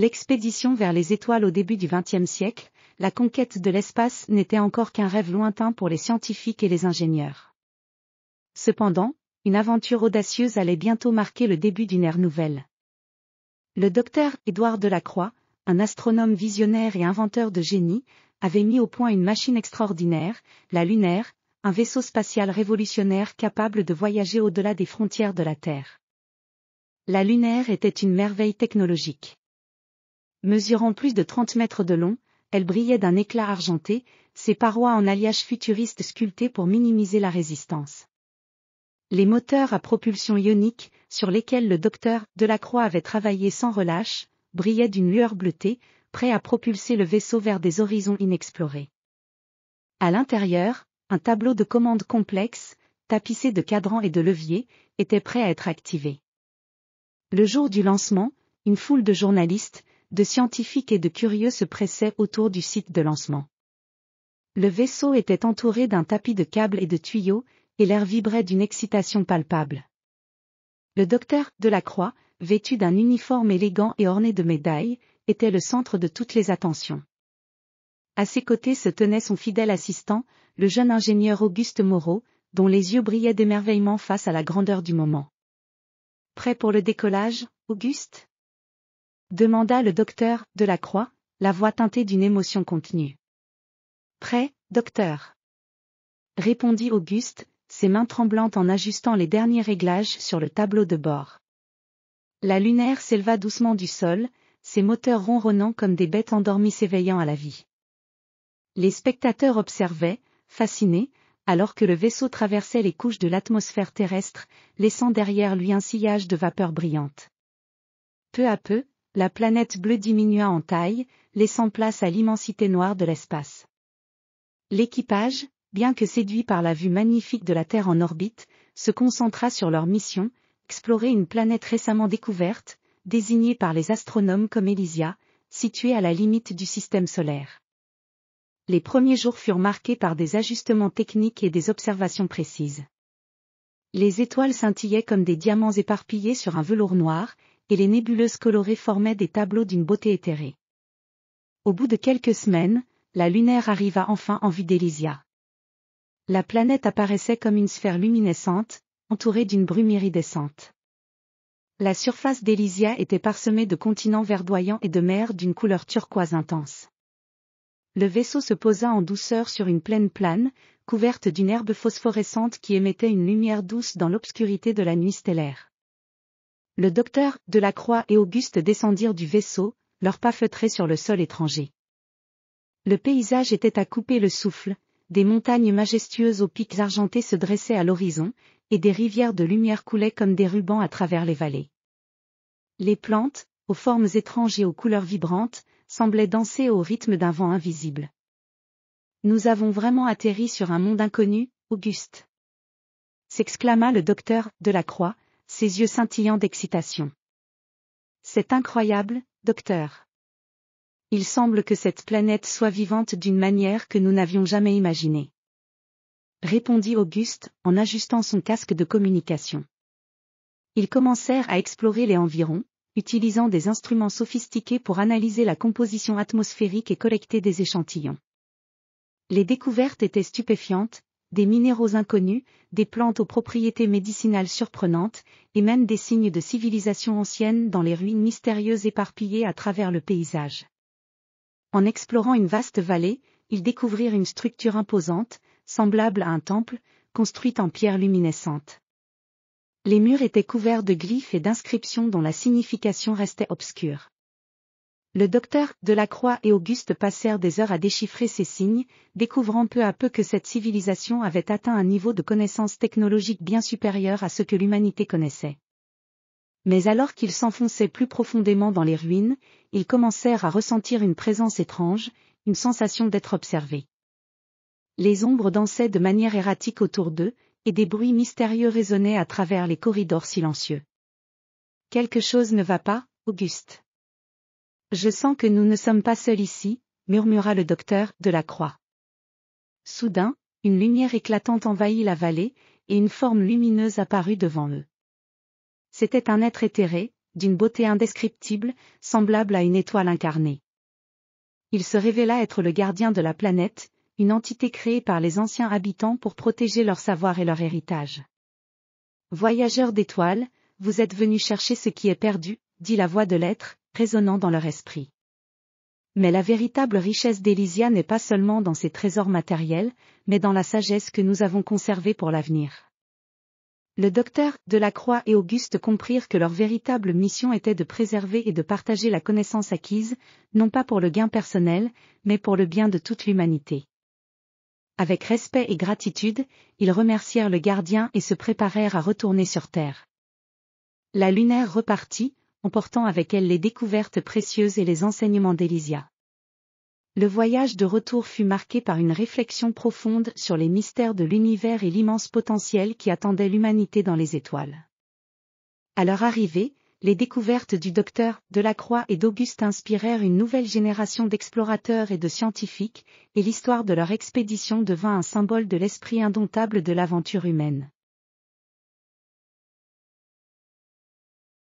L'expédition vers les étoiles au début du XXe siècle, la conquête de l'espace n'était encore qu'un rêve lointain pour les scientifiques et les ingénieurs. Cependant, une aventure audacieuse allait bientôt marquer le début d'une ère nouvelle. Le docteur Édouard Delacroix, un astronome visionnaire et inventeur de génie, avait mis au point une machine extraordinaire, la Lunaire, un vaisseau spatial révolutionnaire capable de voyager au-delà des frontières de la Terre. La Lunaire était une merveille technologique. Mesurant plus de 30 mètres de long, elle brillait d'un éclat argenté, ses parois en alliage futuriste sculptées pour minimiser la résistance. Les moteurs à propulsion ionique, sur lesquels le docteur Delacroix avait travaillé sans relâche, brillaient d'une lueur bleutée, prêts à propulser le vaisseau vers des horizons inexplorés. À l'intérieur, un tableau de commande complexe, tapissé de cadrans et de leviers, était prêt à être activé. Le jour du lancement, une foule de journalistes, de scientifiques et de curieux se pressaient autour du site de lancement. Le vaisseau était entouré d'un tapis de câbles et de tuyaux, et l'air vibrait d'une excitation palpable. Le docteur Delacroix, vêtu d'un uniforme élégant et orné de médailles, était le centre de toutes les attentions. À ses côtés se tenait son fidèle assistant, le jeune ingénieur Auguste Moreau, dont les yeux brillaient d'émerveillement face à la grandeur du moment. « Prêt pour le décollage, Auguste ?» demanda le docteur Delacroix, la voix teintée d'une émotion contenue. « Prêt, docteur ?» répondit Auguste, ses mains tremblantes en ajustant les derniers réglages sur le tableau de bord. La Lunaire s'éleva doucement du sol, ses moteurs ronronnant comme des bêtes endormies s'éveillant à la vie. Les spectateurs observaient, fascinés, alors que le vaisseau traversait les couches de l'atmosphère terrestre, laissant derrière lui un sillage de vapeurs brillantes. Peu à peu, la planète bleue diminua en taille, laissant place à l'immensité noire de l'espace. L'équipage, bien que séduit par la vue magnifique de la Terre en orbite, se concentra sur leur mission, explorer une planète récemment découverte, désignée par les astronomes comme Elysia, située à la limite du système solaire. Les premiers jours furent marqués par des ajustements techniques et des observations précises. Les étoiles scintillaient comme des diamants éparpillés sur un velours noir, et les nébuleuses colorées formaient des tableaux d'une beauté éthérée. Au bout de quelques semaines, la Lunaire arriva enfin en vue d'Elysia. La planète apparaissait comme une sphère luminescente, entourée d'une brume iridescente. La surface d'Elysia était parsemée de continents verdoyants et de mers d'une couleur turquoise intense. Le vaisseau se posa en douceur sur une plaine plane, couverte d'une herbe phosphorescente qui émettait une lumière douce dans l'obscurité de la nuit stellaire. Le docteur Delacroix et Auguste descendirent du vaisseau, leurs pas feutrés sur le sol étranger. Le paysage était à couper le souffle, des montagnes majestueuses aux pics argentés se dressaient à l'horizon, et des rivières de lumière coulaient comme des rubans à travers les vallées. Les plantes, aux formes étranges et aux couleurs vibrantes, semblaient danser au rythme d'un vent invisible. « Nous avons vraiment atterri sur un monde inconnu, Auguste !» s'exclama le docteur Delacroix, ses yeux scintillants d'excitation. « C'est incroyable, docteur. Il semble que cette planète soit vivante d'une manière que nous n'avions jamais imaginée. » répondit Auguste, en ajustant son casque de communication. Ils commencèrent à explorer les environs, utilisant des instruments sophistiqués pour analyser la composition atmosphérique et collecter des échantillons. Les découvertes étaient stupéfiantes, des minéraux inconnus, des plantes aux propriétés médicinales surprenantes, et même des signes de civilisation ancienne dans les ruines mystérieuses éparpillées à travers le paysage. En explorant une vaste vallée, ils découvrirent une structure imposante, semblable à un temple, construite en pierre luminescente. Les murs étaient couverts de glyphes et d'inscriptions dont la signification restait obscure. Le docteur Delacroix et Auguste passèrent des heures à déchiffrer ces signes, découvrant peu à peu que cette civilisation avait atteint un niveau de connaissance technologique bien supérieur à ce que l'humanité connaissait. Mais alors qu'ils s'enfonçaient plus profondément dans les ruines, ils commencèrent à ressentir une présence étrange, une sensation d'être observés. Les ombres dansaient de manière erratique autour d'eux, et des bruits mystérieux résonnaient à travers les corridors silencieux. « Quelque chose ne va pas, Auguste. Je sens que nous ne sommes pas seuls ici, » murmura le docteur Delacroix. Soudain, une lumière éclatante envahit la vallée, et une forme lumineuse apparut devant eux. C'était un être éthéré, d'une beauté indescriptible, semblable à une étoile incarnée. Il se révéla être le gardien de la planète, une entité créée par les anciens habitants pour protéger leur savoir et leur héritage. Voyageurs d'étoiles, vous êtes venus chercher ce qui est perdu, dit la voix de l'être, résonnant dans leur esprit. Mais la véritable richesse d'Elysia n'est pas seulement dans ses trésors matériels, mais dans la sagesse que nous avons conservée pour l'avenir. Le docteur Delacroix et Auguste comprirent que leur véritable mission était de préserver et de partager la connaissance acquise, non pas pour le gain personnel, mais pour le bien de toute l'humanité. Avec respect et gratitude, ils remercièrent le gardien et se préparèrent à retourner sur Terre. La lunaire repartit, emportant avec elle les découvertes précieuses et les enseignements d'Elysia. Le voyage de retour fut marqué par une réflexion profonde sur les mystères de l'univers et l'immense potentiel qui attendait l'humanité dans les étoiles. À leur arrivée, les découvertes du docteur Delacroix et d'Auguste inspirèrent une nouvelle génération d'explorateurs et de scientifiques, et l'histoire de leur expédition devint un symbole de l'esprit indomptable de l'aventure humaine.